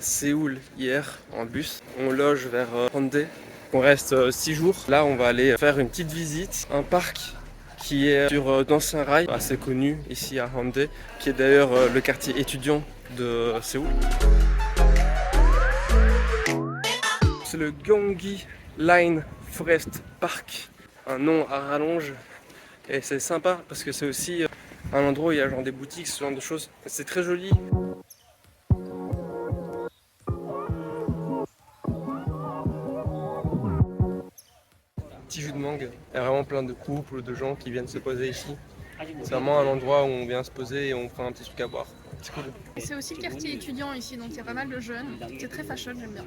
Séoul hier en bus. On loge vers Hongdae. On reste 6 jours. Là, on va aller faire une petite visite, un parc qui est sur d'anciens rails, assez connu ici à Hongdae, qui est d'ailleurs le quartier étudiant de Séoul. C'est le Gyeonggi Line Forest Park, un nom à rallonge. Et c'est sympa parce que c'est aussi un endroit où il y a genre des boutiques, ce genre de choses. C'est très joli. Petit jus de mangue. Il y a vraiment plein de couples, de gens qui viennent se poser ici. C'est vraiment un endroit où on vient se poser et on prend un petit truc à boire. C'est cool. C'est aussi le quartier étudiant ici, donc il y a pas mal de jeunes. C'est très fashion, j'aime bien.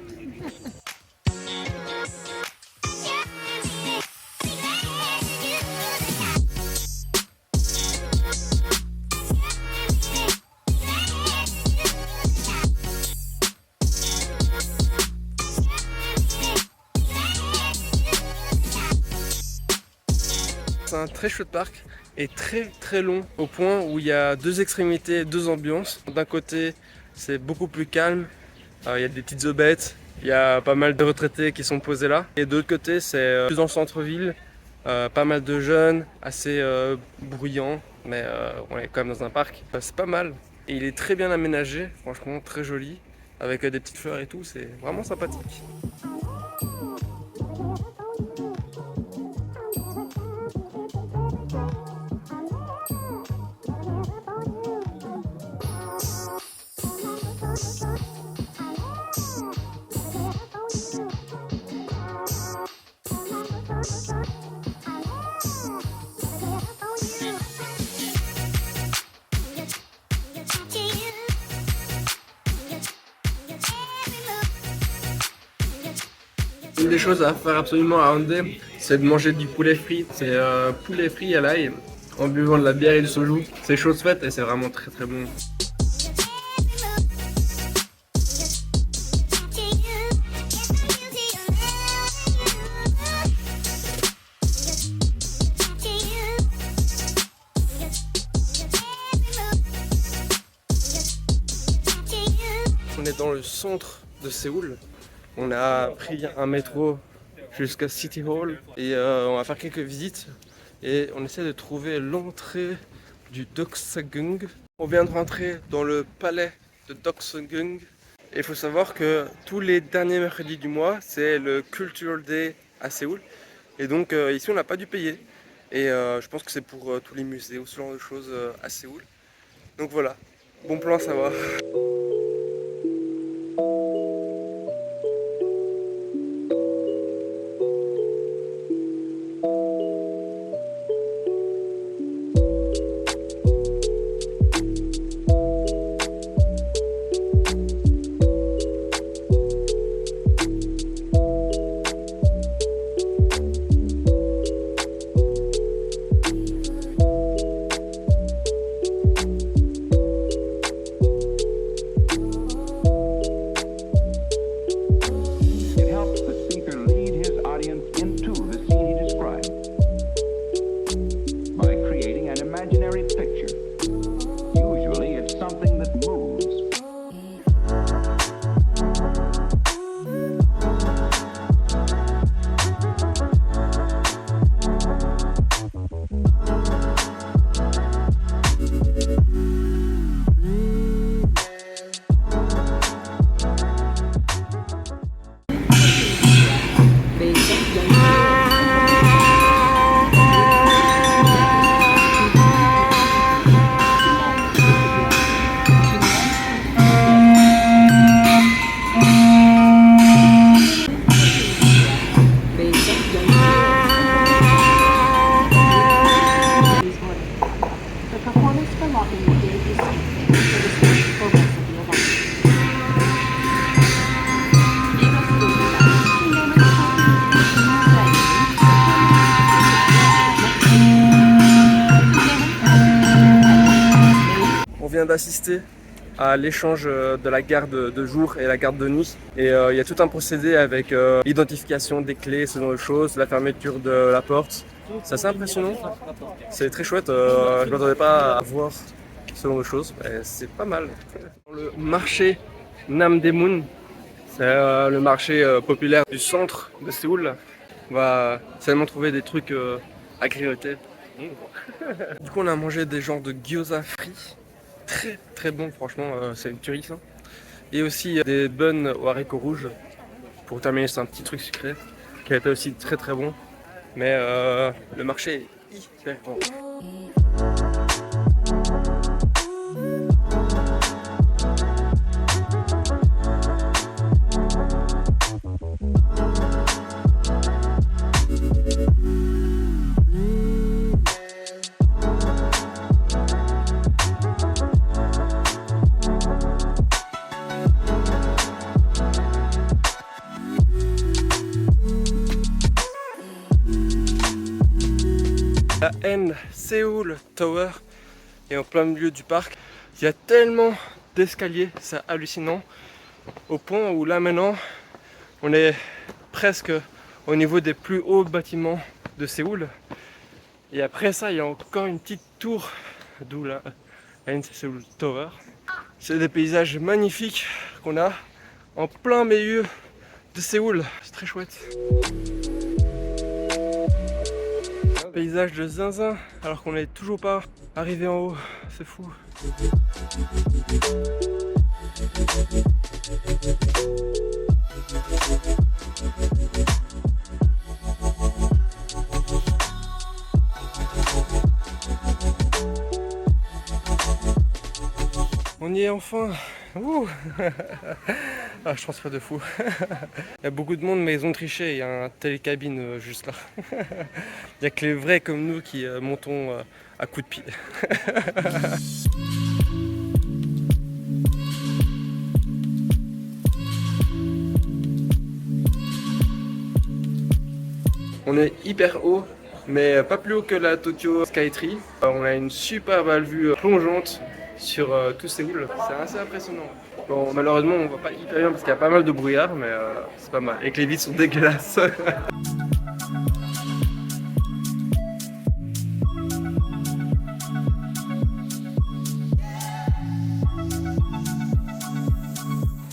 C'est un très chouette parc et très long au point où il y a deux extrémités, deux ambiances. D'un côté c'est beaucoup plus calme, il y a des petites aubettes, il y a pas mal de retraités qui sont posés là. Et de l'autre côté c'est plus dans le centre-ville, pas mal de jeunes, assez bruyants, mais on est quand même dans un parc. C'est pas mal et il est très bien aménagé, franchement très joli, avec des petites fleurs et tout, c'est vraiment sympathique. Une des choses à faire absolument à Hongdae, c'est de manger du poulet frit. C'est poulet frit à l'ail en buvant de la bière et du soju. C'est chose faite et c'est vraiment très bon. On est dans le centre de Séoul. On a pris un métro jusqu'à City Hall et on va faire quelques visites et on essaie de trouver l'entrée du Doksagung. On vient de rentrer dans le palais de Doksagung et il faut savoir que tous les derniers mercredis du mois c'est le Cultural Day à Séoul et donc ici on n'a pas dû payer et je pense que c'est pour tous les musées ou ce genre de choses à Séoul. Donc voilà, bon plan à savoir. vient d'assister à l'échange de la garde de jour et la garde de nuit. Et il y a tout un procédé avec l'identification des clés, ce genre de choses, la fermeture de la porte. C'est assez impressionnant, c'est très chouette, je ne m'attendais pas à voir ce genre de choses, c'est pas mal. Dans le marché Namdaemun. C'est le marché populaire du centre de Séoul. On va seulement trouver des trucs à grignoter. Du coup on a mangé des genres de gyoza frits. Très très bon franchement, c'est une tuerie ça. Et aussi des buns aux haricots rouges. Pour terminer c'est un petit truc sucré qui a été aussi très très bon. Mais le marché est hyper grand. La Seoul Tower est en plein milieu du parc. Il y a tellement d'escaliers, c'est hallucinant. Au point où là maintenant, on est presque au niveau des plus hauts bâtiments de Séoul. Et après ça, il y a encore une petite tour, d'où la Seoul Tower. C'est des paysages magnifiques qu'on a en plein milieu de Séoul. C'est très chouette. Paysage de zinzin alors qu'on n'est toujours pas arrivé en haut, c'est fou. On y est enfin. Ouh. Ah, je transpire de fou. Il y a beaucoup de monde mais ils ont triché, il y a un télécabine juste là. Il n'y a que les vrais comme nous qui montons à coups de pied. On est hyper haut, mais pas plus haut que la Tokyo Skytree. On a une super belle vue plongeante sur tout Séoul. C'est assez impressionnant. Bon, malheureusement, on voit pas hyper bien parce qu'il y a pas mal de brouillard, mais c'est pas mal. Et que les vitres sont dégueulasses.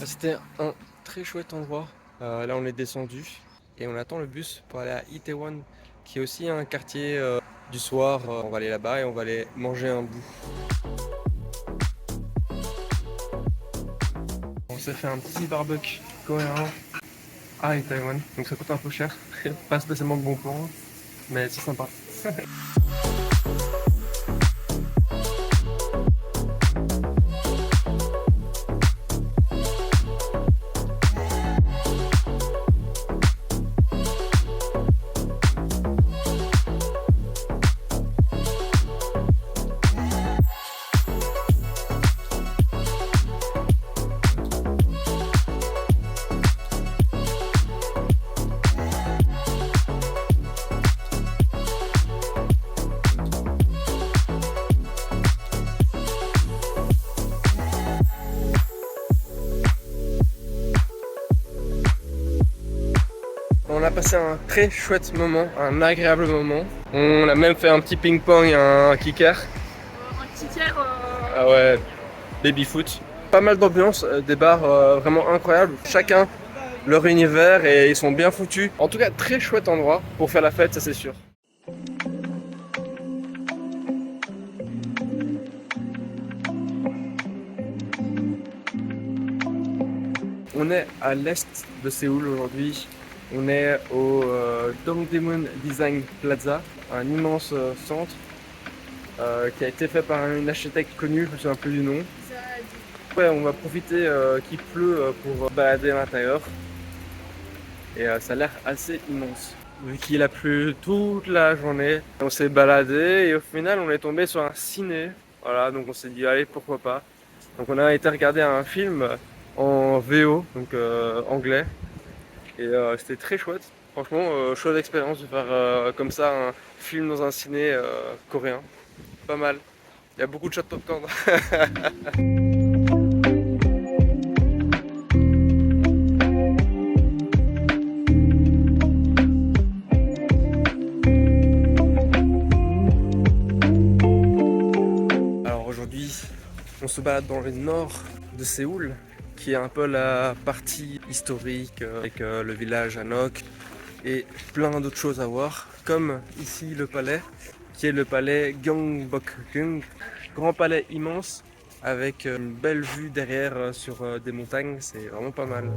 C'était un très chouette endroit. Là, on est descendu et on attend le bus pour aller à Itaewon, qui est aussi un quartier du soir. On va aller là-bas et on va aller manger un bout. On s'est fait un petit barbecue coréen à Itaewon, donc ça coûte un peu cher, pas spécialement de bon plan, mais c'est sympa. On a passé un très chouette moment, un agréable moment. On a même fait un petit ping-pong, un kicker. Un kicker. Ah ouais, baby foot. Pas mal d'ambiance, des bars vraiment incroyables. Chacun leur univers et ils sont bien foutus. En tout cas, très chouette endroit pour faire la fête, ça c'est sûr. On est à l'est de Séoul aujourd'hui. On est au Dongdaemun Design Plaza, un immense centre qui a été fait par une architecte connue, je me souviens plus du nom. Ouais, on va profiter qu'il pleut pour balader à l'intérieur. Et ça a l'air assez immense. Vu qu'il a plu toute la journée, on s'est baladé et au final on est tombé sur un ciné. Voilà, donc on s'est dit allez pourquoi pas. Donc on a été regarder un film en VO, donc anglais. Et c'était très chouette. Franchement, chouette expérience de faire comme ça un film dans un ciné coréen. Pas mal. Il y a beaucoup de shots de popcorn. Alors aujourd'hui, on se balade dans le nord de Séoul, qui est un peu la partie historique avec le village Hanok et plein d'autres choses à voir, comme ici le palais, qui est le palais Gyeongbokgung, grand palais immense avec une belle vue derrière sur des montagnes, c'est vraiment pas mal.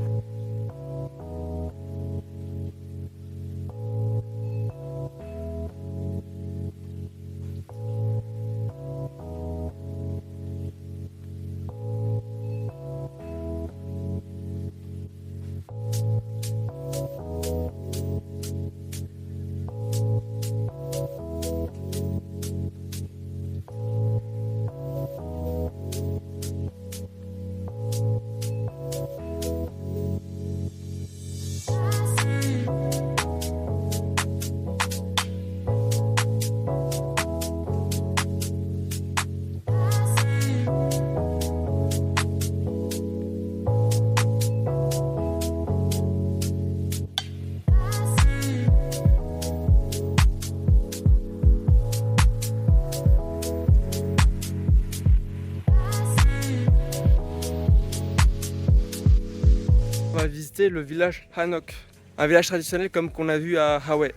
On va visiter le village Hanok, un village traditionnel comme qu'on a vu à Hawei.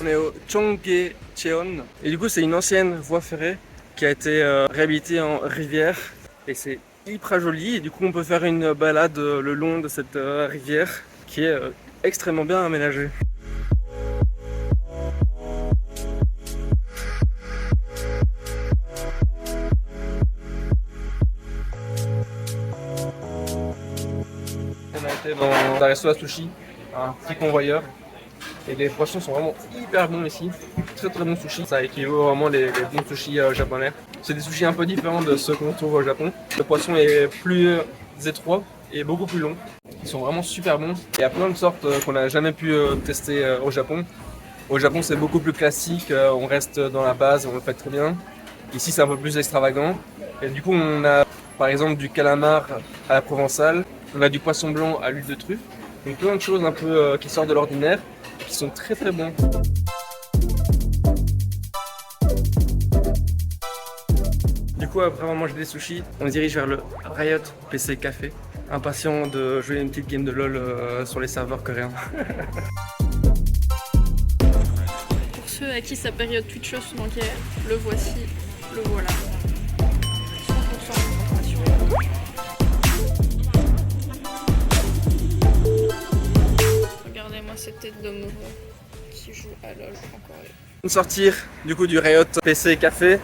On est au Cheonggyecheon et du coup c'est une ancienne voie ferrée qui a été réhabilitée en rivière et c'est hyper joli et du coup on peut faire une balade le long de cette rivière qui est extrêmement bien aménagée. On a été dans un resto à sushi, un petit convoyeur. Et les poissons sont vraiment hyper bons ici, très très bons sushis, ça équivaut vraiment les bons sushis japonais. C'est des sushis un peu différents de ceux qu'on trouve au Japon. Le poisson est plus étroit et beaucoup plus long. Ils sont vraiment super bons. Il y a plein de sortes qu'on n'a jamais pu tester au Japon. Au Japon c'est beaucoup plus classique, on reste dans la base, on le fait très bien. Ici c'est un peu plus extravagant. Et du coup on a par exemple du calamar à la provençale, on a du poisson blanc à l'huile de truffe. Donc plein de choses un peu qui sortent de l'ordinaire. Qui sont très très bons. Du coup après avoir mangé des sushis, on se dirige vers le Riot PC Café, impatient de jouer une petite game de LOL sur les serveurs coréens. Pour ceux à qui sa période Twitchos manquait, le voici, le voilà. 100% concentration. Regardez-moi cette tête d'homme qui joue à LOL encore. Sortir du coup du Riot PC Café,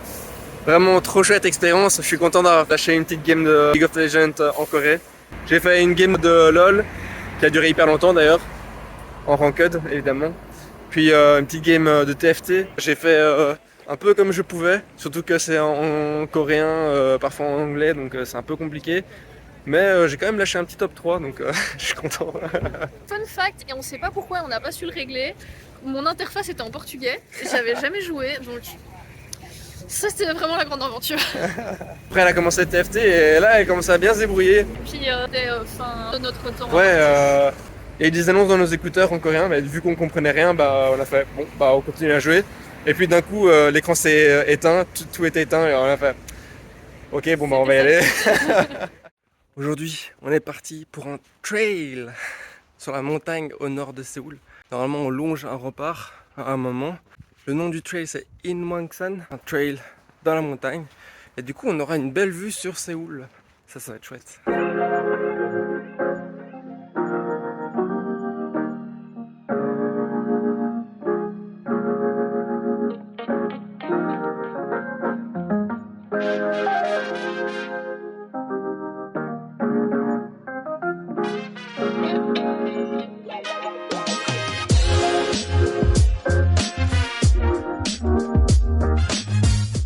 vraiment trop chouette expérience, je suis content d'avoir lâché une petite game de League of Legends en Corée. J'ai fait une game de LOL qui a duré hyper longtemps d'ailleurs, en ranked évidemment. Puis une petite game de TFT, j'ai fait un peu comme je pouvais, surtout que c'est en coréen, parfois en anglais, donc c'est un peu compliqué. Mais j'ai quand même lâché un petit top 3, donc je suis content. Fun fact, et on sait pas pourquoi on n'a pas su le régler, mon interface était en portugais, j'avais jamais joué, donc ça c'était vraiment la grande aventure. Après elle a commencé le TFT et là elle commence à bien se débrouiller. Puis dès fin de notre temps. Ouais, il y a eu des annonces dans nos écouteurs en coréen, mais vu qu'on comprenait rien, bah on a fait bon, bah on continue à jouer. Et puis d'un coup l'écran s'est éteint, tout était éteint et on a fait ok bon bah on va y aller. Aujourd'hui, on est parti pour un trail sur la montagne au nord de Séoul. Normalement, on longe un rempart à un moment. Le nom du trail, c'est Inwangsan, un trail dans la montagne. Et du coup, on aura une belle vue sur Séoul. Ça va être chouette.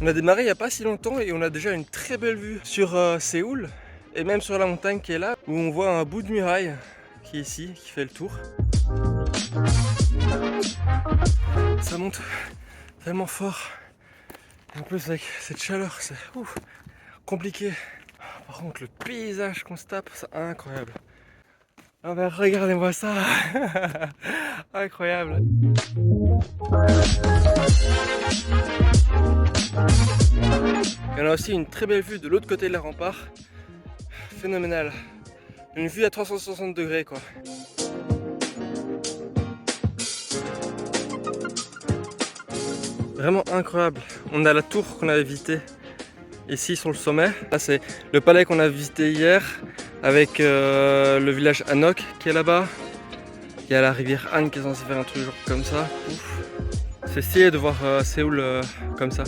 On a démarré il n'y a pas si longtemps et on a déjà une très belle vue sur Séoul et même sur la montagne qui est là où on voit un bout de muraille qui est ici, qui fait le tour. Ça monte tellement fort. En plus avec cette chaleur, c'est compliqué. Par contre le paysage qu'on se tape, c'est incroyable. Ah ben regardez-moi ça. Incroyable. Il y en a aussi une très belle vue de l'autre côté de la rempart. Phénoménal. Une vue à 360 degrés quoi. Vraiment incroyable. On a la tour qu'on avait visitée ici sur le sommet. Là c'est le palais qu'on a visité hier avec le village Hanok qui est là-bas. Il y a la rivière Han qui est censée faire un truc genre comme ça. C'est stylé de voir Séoul comme ça.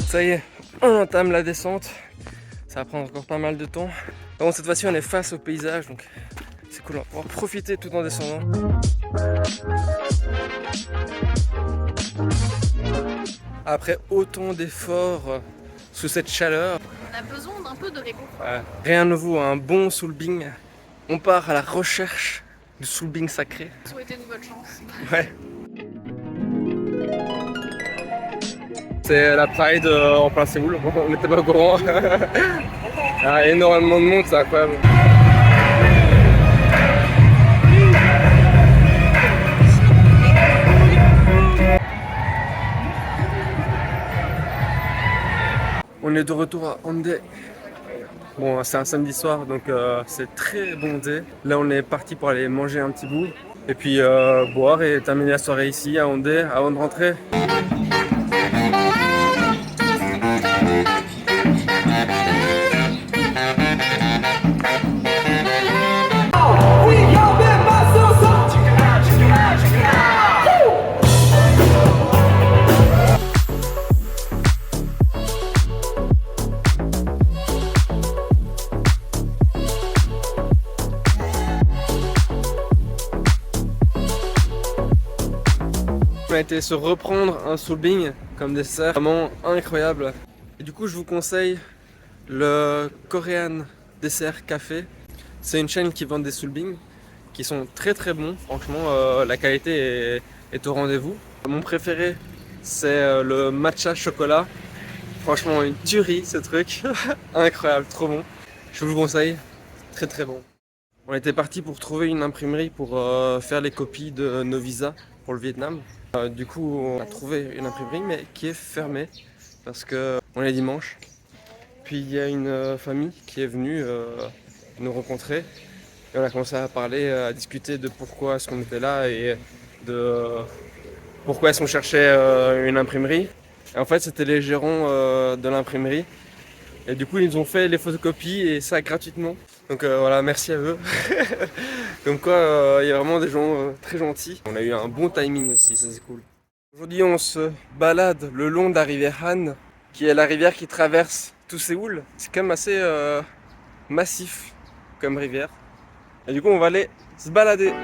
Ça y est, on entame la descente. Ça va prendre encore pas mal de temps. Bon, cette fois-ci on est face au paysage, donc c'est cool, on va pouvoir profiter tout en descendant. Après autant d'efforts sous cette chaleur, On a besoin d'un peu de réconfort. rien ne vaut un bon soulbing. On part à la recherche du soulbing sacré. Souhaitez-nous bonne chance. Ouais. C'est la Pride en plein Séoul, on n'était pas au courant. Il y a énormément de monde, c'est incroyable. On est de retour à Hondé. Bon, c'est un samedi soir, donc c'est très bondé. Là, on est parti pour aller manger un petit bout. Et puis boire et terminer la soirée ici à Hondé avant de rentrer. On a été se reprendre un soulbing comme dessert, vraiment incroyable. Et du coup je vous conseille le Korean Dessert Café. C'est une chaîne qui vend des soulbings qui sont très très bons. Franchement la qualité est au rendez-vous. Mon préféré c'est le matcha chocolat. Franchement une tuerie ce truc. Incroyable, trop bon. Je vous le conseille, très très bon. On était parti pour trouver une imprimerie pour faire les copies de nos visas pour le Vietnam. Du coup on a trouvé une imprimerie mais qui est fermée parce que on est dimanche. Puis il y a une famille qui est venue nous rencontrer et on a commencé à parler, à discuter de pourquoi est-ce qu'on était là et de pourquoi est-ce qu'on cherchait une imprimerie. Et en fait c'était les gérants de l'imprimerie et du coup ils nous ont fait les photocopies et ça gratuitement. Donc voilà, merci à eux. Comme quoi, il y a vraiment des gens très gentils. On a eu un bon timing aussi, ça c'est cool. Aujourd'hui, on se balade le long de la rivière Han, qui est la rivière qui traverse tout Séoul. C'est quand même assez massif comme rivière. Et du coup, on va aller se balader.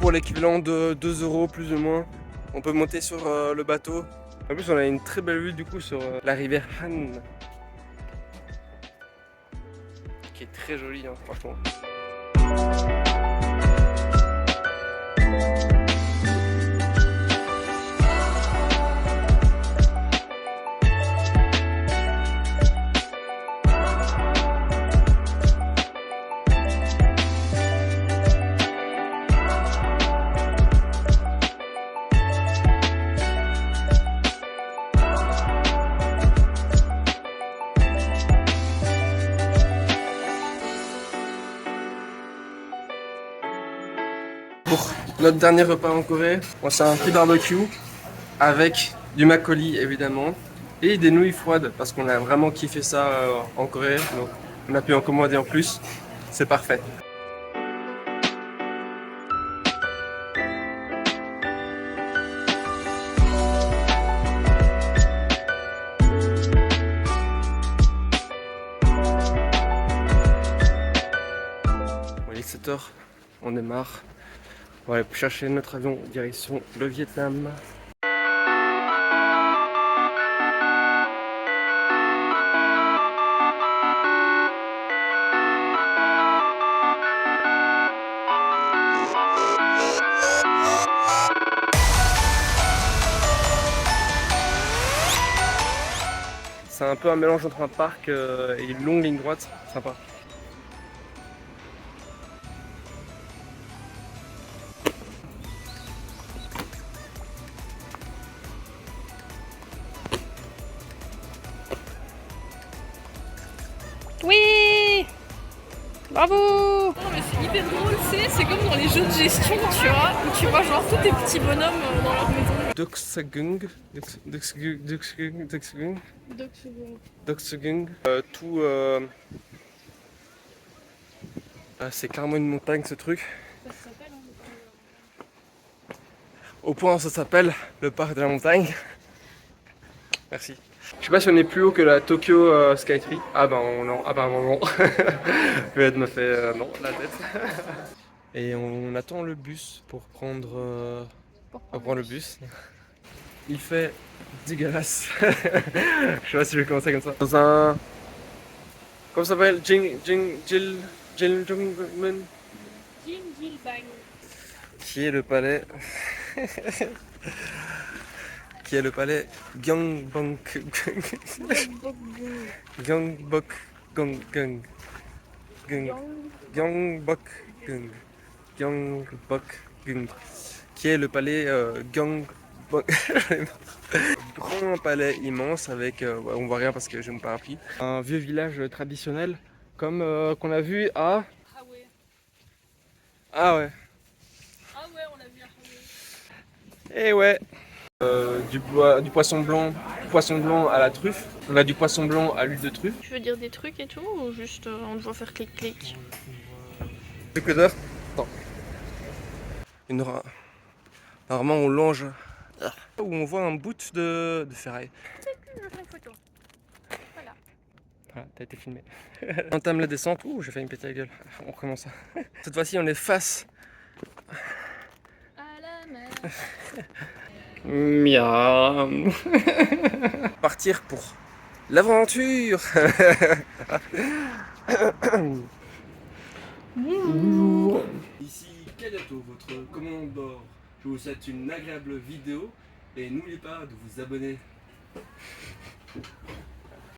Pour l'équivalent de 2 € plus ou moins, on peut monter sur le bateau. En plus on a une très belle vue du coup sur la rivière Han, qui est très jolie hein, franchement. Notre dernier repas en Corée, c'est un petit barbecue avec du makgeolli évidemment et des nouilles froides parce qu'on a vraiment kiffé ça en Corée. Donc on a pu en commander en plus. C'est parfait. Bon, il est 7h, on démarre. On va aller chercher notre avion direction le Vietnam. C'est un peu un mélange entre un parc et une longue ligne droite, sympa. Oui, bravo. Non mais c'est hyper drôle, c'est comme dans les jeux de gestion, tu vois, où tu vois genre tous tes petits bonhommes dans leur maison. Doksagung. Tout. C'est clairement une montagne ce truc. Ça s'appelle, Au point où ça s'appelle le parc de la montagne. Merci. Je sais pas si on est plus haut que la Tokyo Skytree. Ah ben non, apparemment non. Peut-être me fait non la tête. Et on attend le bus pour prendre le bus. Il fait dégueulasse. Je sais pas si je vais commencer comme ça. Dans un... Comment ça s'appelle? Jingjilbang. Qui est le palais qui est le palais Gyeongbokgung. Gyeongbokgung. Gyeongbokgung. Gyeongbokgung. Qui est le palais Gyeongbokgung. Grand palais immense avec, on voit rien parce que j'ai mon parapluie. Un vieux village traditionnel comme qu'on a vu à... Ah ouais. Ah ouais, on l'a vu à Et ouais. Du poisson blanc à la truffe. On a du poisson blanc à l'huile de truffe. Tu veux dire des trucs et tout ou juste on te voit faire clic-clic? Le codeur. Attends. Normalement on longe où on voit un bout de ferraille. Je vais faire une photo. Voilà. Voilà, t'as été filmé. On entame la descente. Ouh, j'ai fait une péter la gueule. On recommence. Cette fois-ci on est face À la mer. Miam. Partir pour l'aventure. Ici Kadato, votre commandant de bord. Je vous souhaite une agréable vidéo et n'oubliez pas de vous abonner.